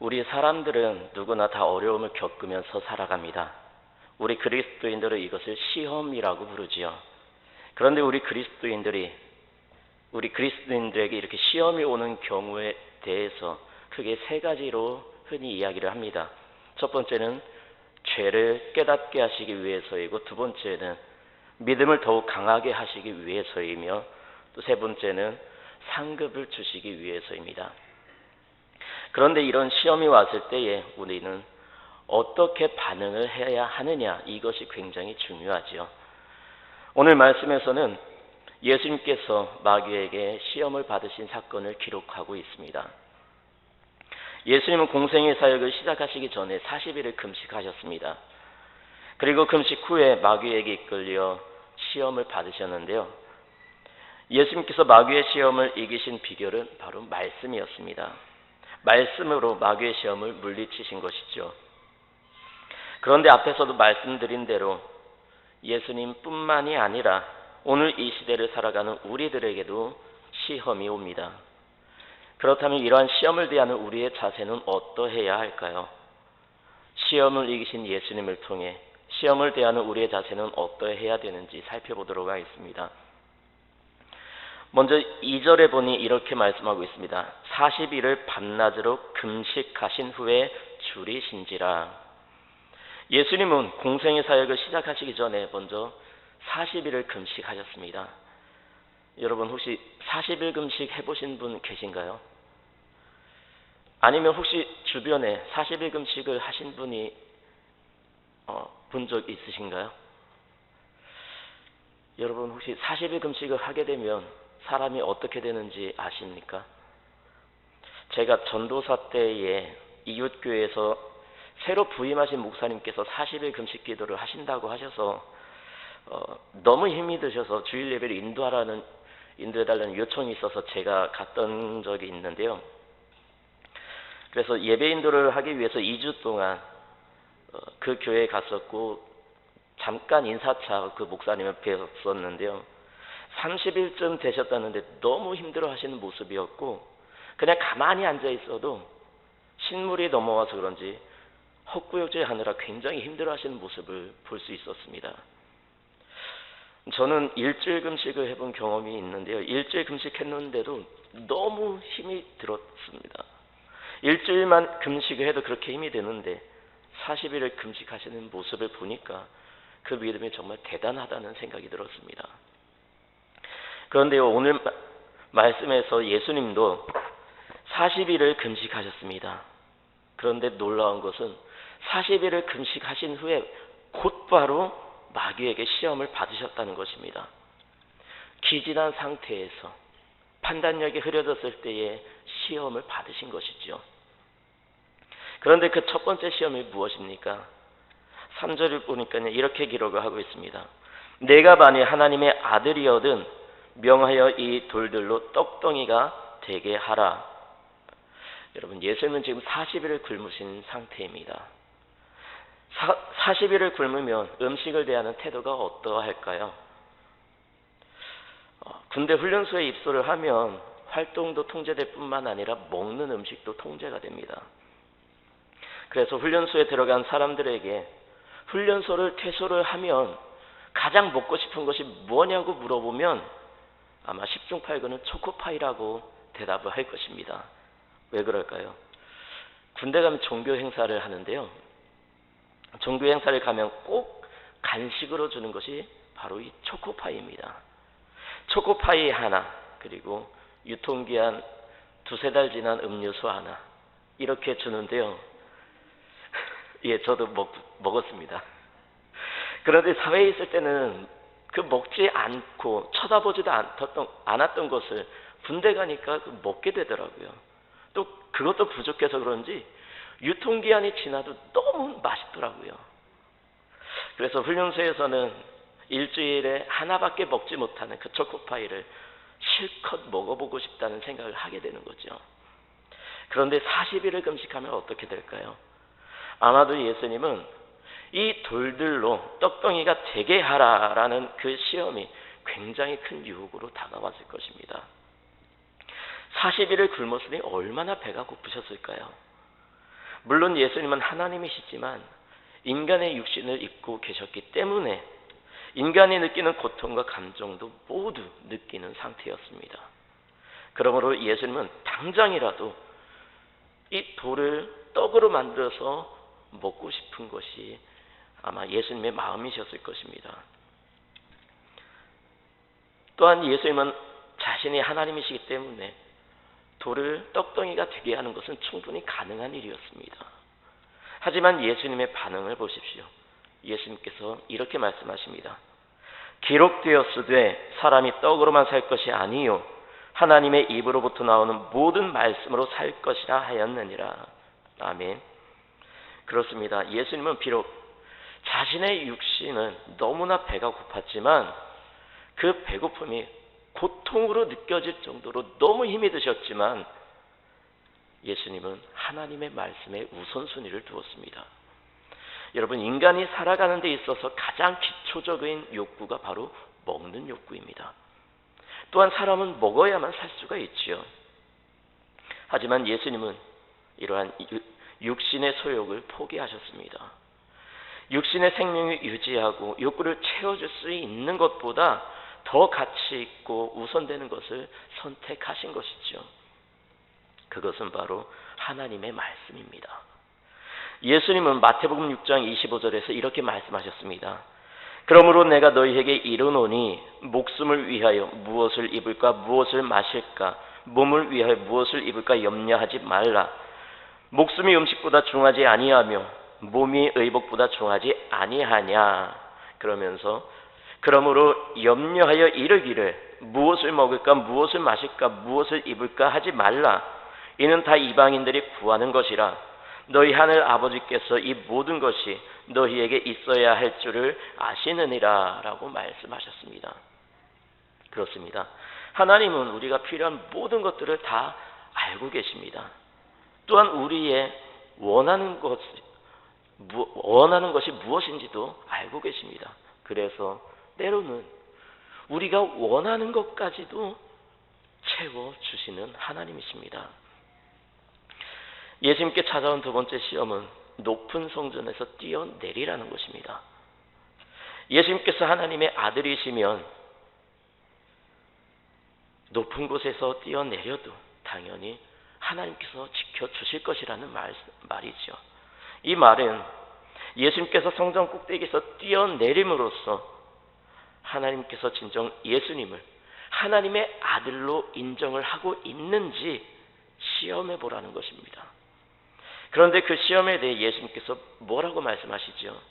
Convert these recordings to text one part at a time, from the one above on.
우리 사람들은 누구나 다 어려움을 겪으면서 살아갑니다. 우리 그리스도인들은 이것을 시험이라고 부르지요. 그런데 우리 그리스도인들에게 이렇게 시험이 오는 경우에 대해서 크게 세 가지로 흔히 이야기를 합니다. 첫 번째는 죄를 깨닫게 하시기 위해서이고, 두 번째는 믿음을 더욱 강하게 하시기 위해서이며, 또 세 번째는 상급을 주시기 위해서입니다. 그런데 이런 시험이 왔을 때에 우리는 어떻게 반응을 해야 하느냐, 이것이 굉장히 중요하지요. 오늘 말씀에서는 예수님께서 마귀에게 시험을 받으신 사건을 기록하고 있습니다. 예수님은 공생의 사역을 시작하시기 전에 40일을 금식하셨습니다. 그리고 금식 후에 마귀에게 이끌려 시험을 받으셨는데요. 예수님께서 마귀의 시험을 이기신 비결은 바로 말씀이었습니다. 말씀으로 마귀의 시험을 물리치신 것이죠. 그런데 앞에서도 말씀드린 대로 예수님뿐만이 아니라 오늘 이 시대를 살아가는 우리들에게도 시험이 옵니다. 그렇다면 이러한 시험을 대하는 우리의 자세는 어떠해야 할까요? 시험을 이기신 예수님을 통해 시험을 대하는 우리의 자세는 어떠해야 되는지 살펴보도록 하겠습니다. 먼저 2절에 보니 이렇게 말씀하고 있습니다. 40일을 밤낮으로 금식하신 후에 줄이신지라. 예수님은 공생의 사역을 시작하시기 전에 먼저 40일을 금식하셨습니다. 여러분 혹시 40일 금식 해보신 분 계신가요? 아니면 혹시 주변에 40일 금식을 하신 분이 본 적 있으신가요? 여러분 혹시 40일 금식을 하게 되면 사람이 어떻게 되는지 아십니까? 제가 전도사 때에 이웃교회에서 새로 부임하신 목사님께서 40일 금식 기도를 하신다고 하셔서 너무 힘이 드셔서 주일 예배를 인도해달라는 요청이 있어서 제가 갔던 적이 있는데요. 그래서 예배 인도를 하기 위해서 2주 동안 그 교회에 갔었고, 잠깐 인사차 그 목사님을 뵈었었는데요. 30일쯤 되셨다는데 너무 힘들어 하시는 모습이었고, 그냥 가만히 앉아 있어도 신물이 넘어와서 그런지 헛구역질 하느라 굉장히 힘들어 하시는 모습을 볼 수 있었습니다. 저는 일주일 금식을 해본 경험이 있는데요. 일주일 금식했는데도 너무 힘이 들었습니다. 일주일만 금식을 해도 그렇게 힘이 드는데 40일을 금식하시는 모습을 보니까 그 믿음이 정말 대단하다는 생각이 들었습니다. 그런데요, 오늘 말씀에서 예수님도 40일을 금식하셨습니다. 그런데 놀라운 것은 40일을 금식하신 후에 곧바로 마귀에게 시험을 받으셨다는 것입니다. 기진한 상태에서 판단력이 흐려졌을 때에 시험을 받으신 것이죠. 그런데 그 첫 번째 시험이 무엇입니까? 3절을 보니까 이렇게 기록을 하고 있습니다. 내가 만일 하나님의 아들이거든 명하여 이 돌들로 떡덩이가 되게 하라. 여러분, 예수님은 지금 40일을 굶으신 상태입니다. 40일을 굶으면 음식을 대하는 태도가 어떠할까요? 군대 훈련소에 입소를 하면 활동도 통제될 뿐만 아니라 먹는 음식도 통제가 됩니다. 그래서 훈련소에 들어간 사람들에게 훈련소를 퇴소를 하면 가장 먹고 싶은 것이 뭐냐고 물어보면 아마 10중 8구는 초코파이라고 대답을 할 것입니다. 왜 그럴까요? 군대 가면 종교 행사를 하는데요. 종교 행사를 가면 꼭 간식으로 주는 것이 바로 이 초코파이입니다. 초코파이 하나, 그리고 유통기한 2-3달 지난 음료수 하나, 이렇게 주는데요. 예, 저도 먹었습니다. 그런데 사회에 있을 때는 그 먹지 않고 쳐다보지도 않았던 것을 군대 가니까 먹게 되더라고요. 또 그것도 부족해서 그런지 유통기한이 지나도 너무 맛있더라고요. 그래서 훈련소에서는 일주일에 하나밖에 먹지 못하는 그 초코파이를 실컷 먹어보고 싶다는 생각을 하게 되는 거죠. 그런데 40일을 금식하면 어떻게 될까요? 아마도 예수님은 이 돌들로 떡덩이가 되게 하라라는 그 시험이 굉장히 큰 유혹으로 다가왔을 것입니다. 40일을 굶었으니 얼마나 배가 고프셨을까요? 물론 예수님은 하나님이시지만 인간의 육신을 입고 계셨기 때문에 인간이 느끼는 고통과 감정도 모두 느끼는 상태였습니다. 그러므로 예수님은 당장이라도 이 돌을 떡으로 만들어서 먹고 싶은 것이 아마 예수님의 마음이셨을 것입니다. 또한 예수님은 자신이 하나님이시기 때문에 돌을 떡덩이가 되게 하는 것은 충분히 가능한 일이었습니다. 하지만 예수님의 반응을 보십시오. 예수님께서 이렇게 말씀하십니다. 기록되었으되 사람이 떡으로만 살 것이 아니요 하나님의 입으로부터 나오는 모든 말씀으로 살 것이라 하였느니라. 아멘. 그렇습니다. 예수님은 비록 자신의 육신은 너무나 배가 고팠지만 그 배고픔이 고통으로 느껴질 정도로 너무 힘이 드셨지만 예수님은 하나님의 말씀에 우선순위를 두었습니다. 여러분, 인간이 살아가는 데 있어서 가장 기초적인 욕구가 바로 먹는 욕구입니다. 또한 사람은 먹어야만 살 수가 있지요. 하지만 예수님은 이러한 육신의 소욕을 포기하셨습니다. 육신의 생명을 유지하고 욕구를 채워줄 수 있는 것보다 더 가치 있고 우선되는 것을 선택하신 것이죠. 그것은 바로 하나님의 말씀입니다. 예수님은 마태복음 6장 25절에서 이렇게 말씀하셨습니다. 그러므로 내가 너희에게 이르노니 목숨을 위하여 무엇을 입을까 무엇을 마실까 몸을 위하여 무엇을 입을까 염려하지 말라. 목숨이 음식보다 중하지 아니하며 몸이 의복보다 중하지 아니하냐. 그러면서 그러므로 염려하여 이르기를 무엇을 먹을까 무엇을 마실까 무엇을 입을까 하지 말라. 이는 다 이방인들이 구하는 것이라. 너희 하늘 아버지께서 이 모든 것이 너희에게 있어야 할 줄을 아시느니라 라고 말씀하셨습니다. 그렇습니다. 하나님은 우리가 필요한 모든 것들을 다 알고 계십니다. 또한 우리의 원하는 것이 무엇인지도 알고 계십니다. 그래서 때로는 우리가 원하는 것까지도 채워주시는 하나님이십니다. 예수님께 찾아온 두 번째 시험은 높은 성전에서 뛰어내리라는 것입니다. 예수님께서 하나님의 아들이시면 높은 곳에서 뛰어내려도 당연히 하나님께서 지켜주실 것이라는 말이죠. 이 말은 예수님께서 성전 꼭대기에서 뛰어내림으로써 하나님께서 진정 예수님을 하나님의 아들로 인정을 하고 있는지 시험해 보라는 것입니다. 그런데 그 시험에 대해 예수님께서 뭐라고 말씀하시죠?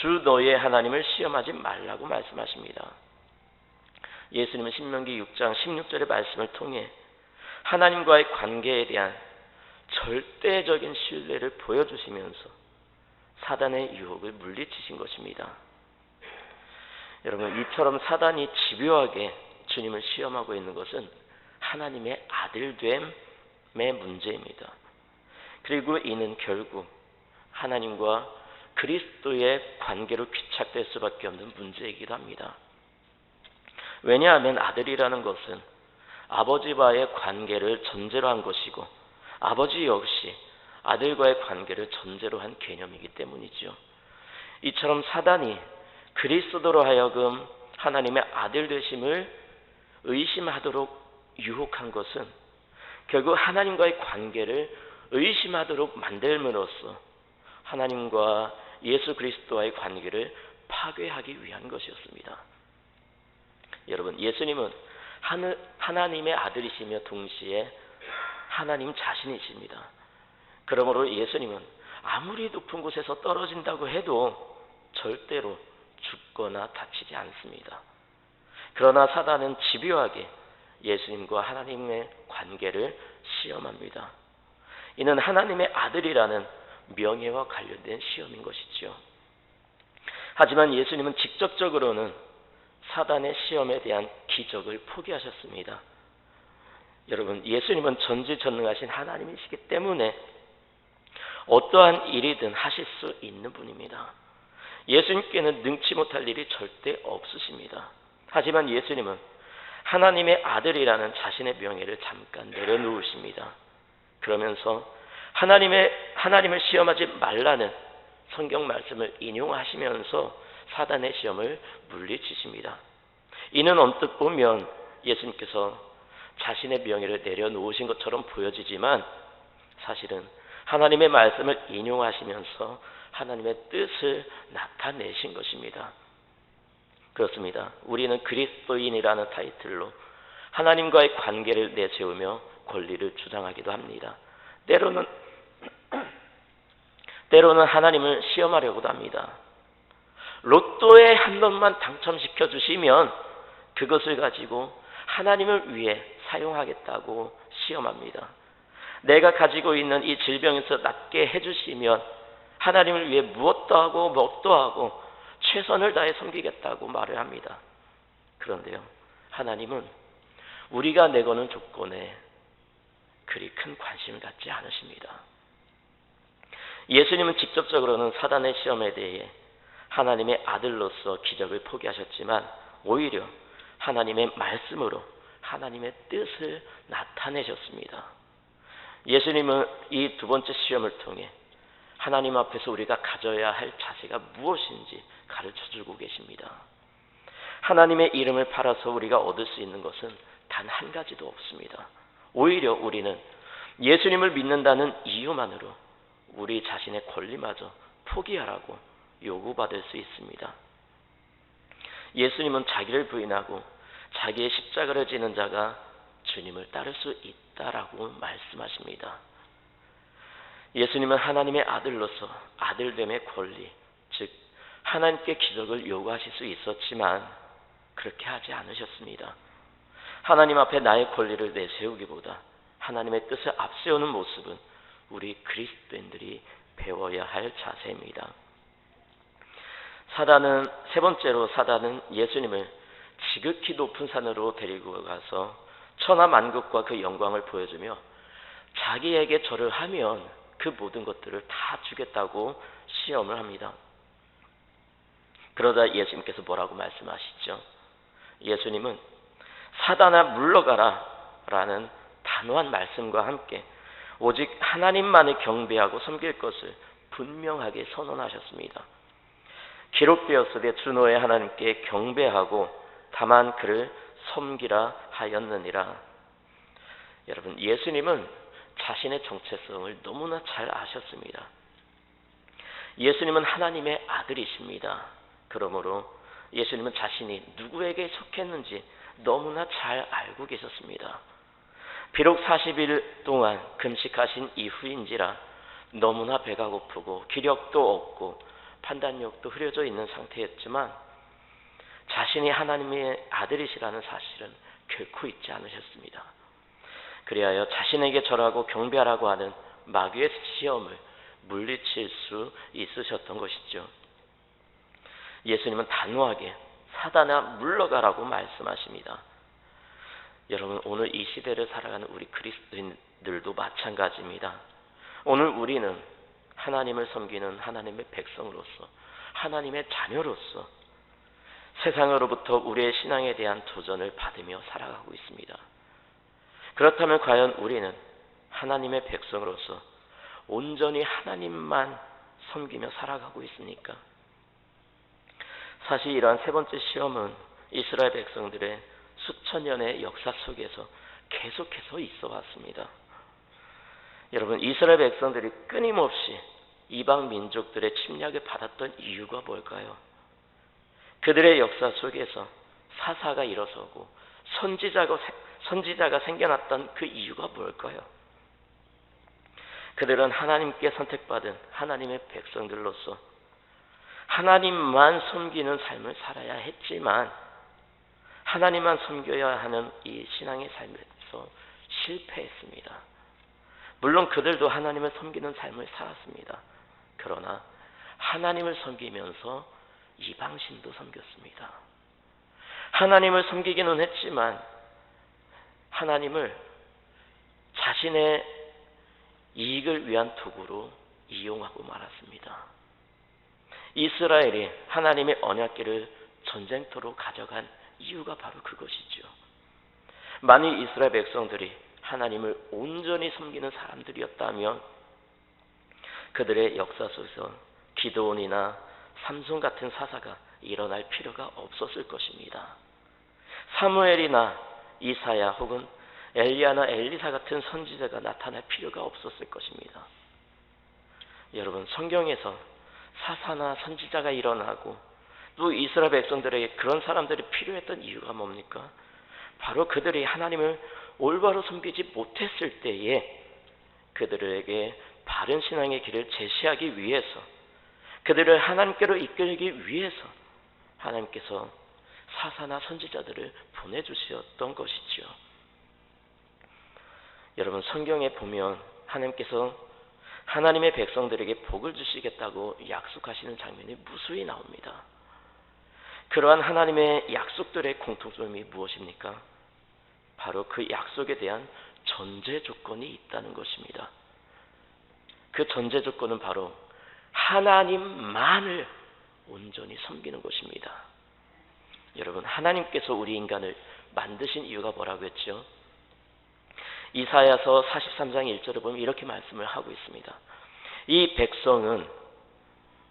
주 너의 하나님을 시험하지 말라고 말씀하십니다. 예수님은 신명기 6장 16절의 말씀을 통해 하나님과의 관계에 대한 절대적인 신뢰를 보여주시면서 사단의 유혹을 물리치신 것입니다. 여러분, 이처럼 사단이 집요하게 주님을 시험하고 있는 것은 하나님의 아들됨의 문제입니다. 그리고 이는 결국 하나님과 그리스도의 관계로 귀착될 수밖에 없는 문제이기도 합니다. 왜냐하면 아들이라는 것은 아버지와의 관계를 전제로 한 것이고 아버지 역시 아들과의 관계를 전제로 한 개념이기 때문이죠. 이처럼 사단이 그리스도로 하여금 하나님의 아들 되심을 의심하도록 유혹한 것은 결국 하나님과의 관계를 의심하도록 만들므로써 하나님과 예수 그리스도와의 관계를 파괴하기 위한 것이었습니다. 여러분, 예수님은 하나님의 아들이시며 동시에 하나님 자신이십니다. 그러므로 예수님은 아무리 높은 곳에서 떨어진다고 해도 절대로 죽거나 다치지 않습니다. 그러나 사단은 집요하게 예수님과 하나님의 관계를 시험합니다. 이는 하나님의 아들이라는 명예와 관련된 시험인 것이지요. 하지만 예수님은 직접적으로는 사단의 시험에 대한 기적을 포기하셨습니다. 여러분, 예수님은 전지전능하신 하나님이시기 때문에 어떠한 일이든 하실 수 있는 분입니다. 예수님께는 능치 못할 일이 절대 없으십니다. 하지만 예수님은 하나님의 아들이라는 자신의 명예를 잠깐 내려놓으십니다. 그러면서 하나님을 시험하지 말라는 성경 말씀을 인용하시면서 사단의 시험을 물리치십니다. 이는 언뜻 보면 예수님께서 자신의 명예를 내려놓으신 것처럼 보여지지만 사실은 하나님의 말씀을 인용하시면서 하나님의 뜻을 나타내신 것입니다. 그렇습니다. 우리는 그리스도인이라는 타이틀로 하나님과의 관계를 내세우며 권리를 주장하기도 합니다. 때로는 하나님을 시험하려고도 합니다. 로또에 한 번만 당첨시켜 주시면 그것을 가지고 하나님을 위해 사용하겠다고 시험합니다. 내가 가지고 있는 이 질병에서 낫게 해주시면 하나님을 위해 무엇도 하고 뭣도 하고 최선을 다해 섬기겠다고 말을 합니다. 그런데요, 하나님은 우리가 내거는 조건에 그리 큰 관심을 갖지 않으십니다. 예수님은 직접적으로는 사단의 시험에 대해 하나님의 아들로서 기적을 포기하셨지만 오히려 하나님의 말씀으로 하나님의 뜻을 나타내셨습니다. 예수님은 이 두 번째 시험을 통해 하나님 앞에서 우리가 가져야 할 자세가 무엇인지 가르쳐주고 계십니다. 하나님의 이름을 팔아서 우리가 얻을 수 있는 것은 단 한 가지도 없습니다. 오히려 우리는 예수님을 믿는다는 이유만으로 우리 자신의 권리마저 포기하라고 요구받을 수 있습니다. 예수님은 자기를 부인하고 자기의 십자가를 지는 자가 주님을 따를 수 있다라고 말씀하십니다. 예수님은 하나님의 아들로서 아들됨의 권리, 즉 하나님께 기적을 요구하실 수 있었지만 그렇게 하지 않으셨습니다. 하나님 앞에 나의 권리를 내세우기보다 하나님의 뜻을 앞세우는 모습은 우리 그리스도인들이 배워야 할 자세입니다. 세 번째로 사단은 예수님을 지극히 높은 산으로 데리고 가서 천하만국과 그 영광을 보여주며 자기에게 절을 하면 그 모든 것들을 다 주겠다고 시험을 합니다. 그러자 예수님께서 뭐라고 말씀하시죠? 예수님은 사단아 물러가라 라는 단호한 말씀과 함께 오직 하나님만을 경배하고 섬길 것을 분명하게 선언하셨습니다. 기록되었으되 주 너의 하나님께 경배하고 다만 그를 섬기라 하였느니라. 여러분, 예수님은 자신의 정체성을 너무나 잘 아셨습니다. 예수님은 하나님의 아들이십니다. 그러므로 예수님은 자신이 누구에게 속했는지 너무나 잘 알고 계셨습니다. 비록 40일 동안 금식하신 이후인지라 너무나 배가 고프고 기력도 없고 판단력도 흐려져 있는 상태였지만 자신이 하나님의 아들이시라는 사실은 결코 잊지 않으셨습니다. 그리하여 자신에게 절하고 경배하라고 하는 마귀의 시험을 물리칠 수 있으셨던 것이죠. 예수님은 단호하게 사단아 물러가라고 말씀하십니다. 여러분, 오늘 이 시대를 살아가는 우리 그리스도인들도 마찬가지입니다. 오늘 우리는 하나님을 섬기는 하나님의 백성으로서 하나님의 자녀로서 세상으로부터 우리의 신앙에 대한 도전을 받으며 살아가고 있습니다. 그렇다면 과연 우리는 하나님의 백성으로서 온전히 하나님만 섬기며 살아가고 있습니까? 사실 이러한 세 번째 시험은 이스라엘 백성들의 수천 년의 역사 속에서 계속해서 있어 왔습니다. 여러분, 이스라엘 백성들이 끊임없이 이방 민족들의 침략을 받았던 이유가 뭘까요? 그들의 역사 속에서 사사가 일어서고 선지자가 생겨났던 그 이유가 뭘까요? 그들은 하나님께 선택받은 하나님의 백성들로서 하나님만 섬기는 삶을 살아야 했지만 하나님만 섬겨야 하는 이 신앙의 삶에서 실패했습니다. 물론 그들도 하나님을 섬기는 삶을 살았습니다. 그러나 하나님을 섬기면서 이방신도 섬겼습니다. 하나님을 섬기기는 했지만 하나님을 자신의 이익을 위한 도구로 이용하고 말았습니다. 이스라엘이 하나님의 언약궤를 전쟁터로 가져간 이유가 바로 그것이죠. 만일 이스라엘 백성들이 하나님을 온전히 섬기는 사람들이었다면 그들의 역사 속에서 기드온이나 삼손 같은 사사가 일어날 필요가 없었을 것입니다. 사무엘이나 이사야 혹은 엘리야나 엘리사 같은 선지자가 나타날 필요가 없었을 것입니다. 여러분, 성경에서 사사나 선지자가 일어나고 또 이스라엘 백성들에게 그런 사람들이 필요했던 이유가 뭡니까? 바로 그들이 하나님을 올바로 섬기지 못했을 때에 그들에게 바른 신앙의 길을 제시하기 위해서, 그들을 하나님께로 이끌기 위해서 하나님께서 사사나 선지자들을 보내주셨던 것이지요. 여러분, 성경에 보면 하나님께서 하나님의 백성들에게 복을 주시겠다고 약속하시는 장면이 무수히 나옵니다. 그러한 하나님의 약속들의 공통점이 무엇입니까? 바로 그 약속에 대한 전제 조건이 있다는 것입니다. 그 전제 조건은 바로 하나님만을 온전히 섬기는 것입니다. 여러분, 하나님께서 우리 인간을 만드신 이유가 뭐라고 했죠? 이사야서 43장 1절을 보면 이렇게 말씀을 하고 있습니다. 이 백성은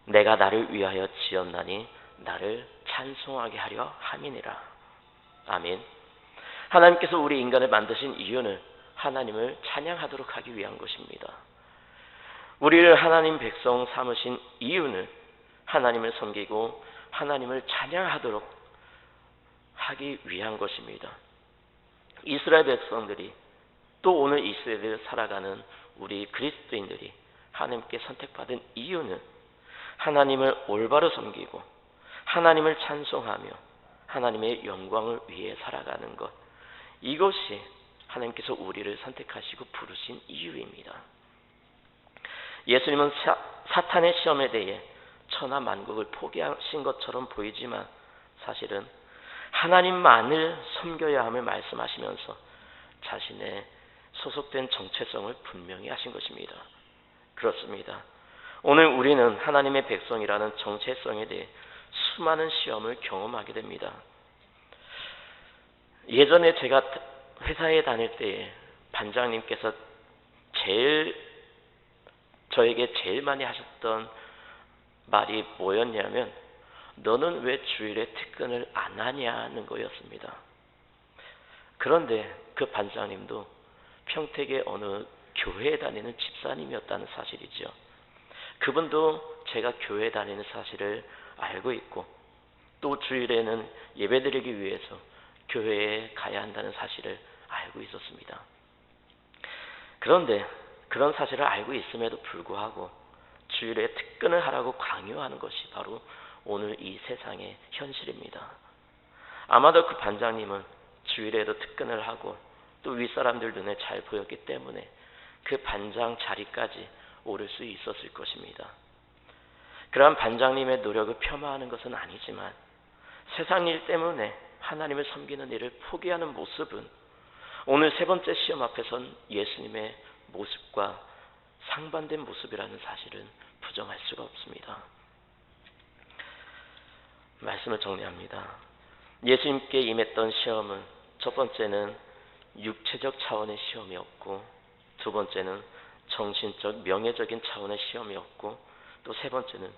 내가 나를 위하여 지었나니 나를 찬송하게 하려 함이니라. 아멘. 하나님께서 우리 인간을 만드신 이유는 하나님을 찬양하도록 하기 위한 것입니다. 우리를 하나님 백성 삼으신 이유는 하나님을 섬기고 하나님을 찬양하도록 하기 위한 것입니다. 이스라엘 백성들이 또 오늘 이 시대를 살아가는 우리 그리스도인들이 하나님께 선택받은 이유는 하나님을 올바로 섬기고 하나님을 찬송하며 하나님의 영광을 위해 살아가는 것, 이것이 하나님께서 우리를 선택하시고 부르신 이유입니다. 예수님은 사탄의 시험에 대해 천하 만국을 포기하신 것처럼 보이지만 사실은 하나님만을 섬겨야 함을 말씀하시면서 자신의 소속된 정체성을 분명히 하신 것입니다. 그렇습니다. 오늘 우리는 하나님의 백성이라는 정체성에 대해 수많은 시험을 경험하게 됩니다. 예전에 제가 회사에 다닐 때에 반장님께서 저에게 제일 많이 하셨던 말이 뭐였냐면, 너는 왜 주일에 특근을 안 하냐는 거였습니다. 그런데 그 반장님도 평택의 어느 교회에 다니는 집사님이었다는 사실이죠. 그분도 제가 교회에 다니는 사실을 알고 있고 또 주일에는 예배드리기 위해서 교회에 가야 한다는 사실을 알고 있었습니다. 그런데 그런 사실을 알고 있음에도 불구하고 주일에 특근을 하라고 강요하는 것이 바로 오늘 이 세상의 현실입니다. 아마도 그 반장님은 주일에도 특근을 하고 또 윗사람들 눈에 잘 보였기 때문에 그 반장 자리까지 오를 수 있었을 것입니다. 그러한 반장님의 노력을 폄하하는 것은 아니지만 세상 일 때문에 하나님을 섬기는 일을 포기하는 모습은 오늘 세 번째 시험 앞에선 예수님의 모습과 상반된 모습이라는 사실은 부정할 수가 없습니다. 말씀을 정리합니다. 예수님께 임했던 시험은 첫 번째는 육체적 차원의 시험이었고, 두 번째는 정신적, 명예적인 차원의 시험이었고, 또 세 번째는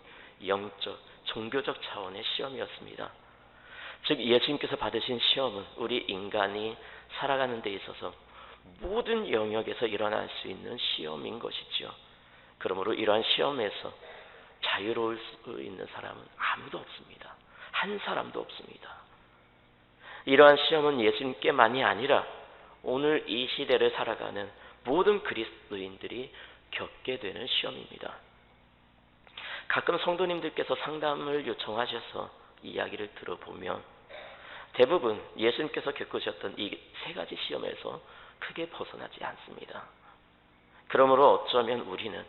영적, 종교적 차원의 시험이었습니다. 즉 예수님께서 받으신 시험은 우리 인간이 살아가는 데 있어서 모든 영역에서 일어날 수 있는 시험인 것이지요. 그러므로 이러한 시험에서 자유로울 수 있는 사람은 아무도 없습니다. 한 사람도 없습니다. 이러한 시험은 예수님께만이 아니라 오늘 이 시대를 살아가는 모든 그리스도인들이 겪게 되는 시험입니다. 가끔 성도님들께서 상담을 요청하셔서 이야기를 들어보면 대부분 예수님께서 겪으셨던 이 세 가지 시험에서 크게 벗어나지 않습니다. 그러므로 어쩌면 우리는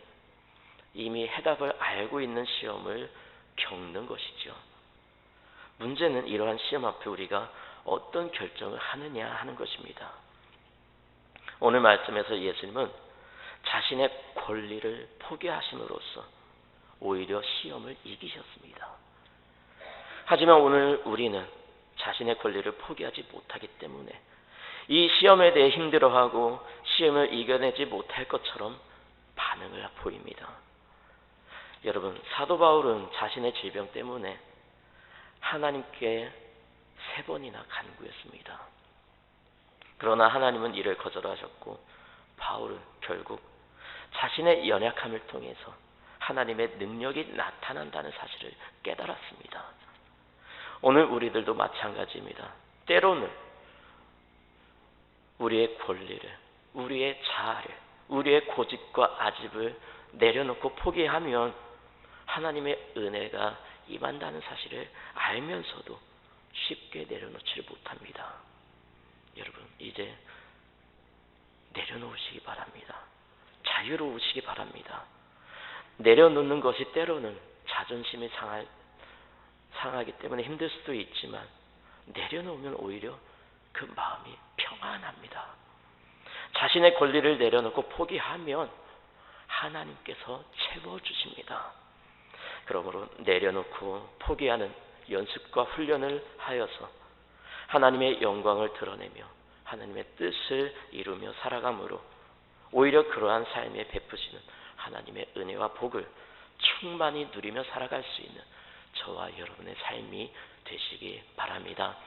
이미 해답을 알고 있는 시험을 겪는 것이죠. 문제는 이러한 시험 앞에 우리가 어떤 결정을 하느냐 하는 것입니다. 오늘 말씀에서 예수님은 자신의 권리를 포기하심으로써 오히려 시험을 이기셨습니다. 하지만 오늘 우리는 자신의 권리를 포기하지 못하기 때문에 이 시험에 대해 힘들어하고 시험을 이겨내지 못할 것처럼 반응을 보입니다. 여러분, 사도 바울은 자신의 질병 때문에 하나님께 3번이나 간구했습니다. 그러나 하나님은 이를 거절하셨고 바울은 결국 자신의 연약함을 통해서 하나님의 능력이 나타난다는 사실을 깨달았습니다. 오늘 우리들도 마찬가지입니다. 때로는 우리의 권리를, 우리의 자아를, 우리의 고집과 아집을 내려놓고 포기하면 하나님의 은혜가 임한다는 사실을 알면서도 쉽게 내려놓지를 못합니다. 여러분, 이제 내려놓으시기 바랍니다. 자유로우시기 바랍니다. 내려놓는 것이 때로는 자존심이 상하기 때문에 힘들 수도 있지만 내려놓으면 오히려 그 마음이 평안합니다. 자신의 권리를 내려놓고 포기하면 하나님께서 채워주십니다. 그러므로 내려놓고 포기하는 연습과 훈련을 하여서 하나님의 영광을 드러내며 하나님의 뜻을 이루며 살아감으로 오히려 그러한 삶에 베푸시는 하나님의 은혜와 복을 충만히 누리며 살아갈 수 있는 저와 여러분의 삶이 되시기 바랍니다.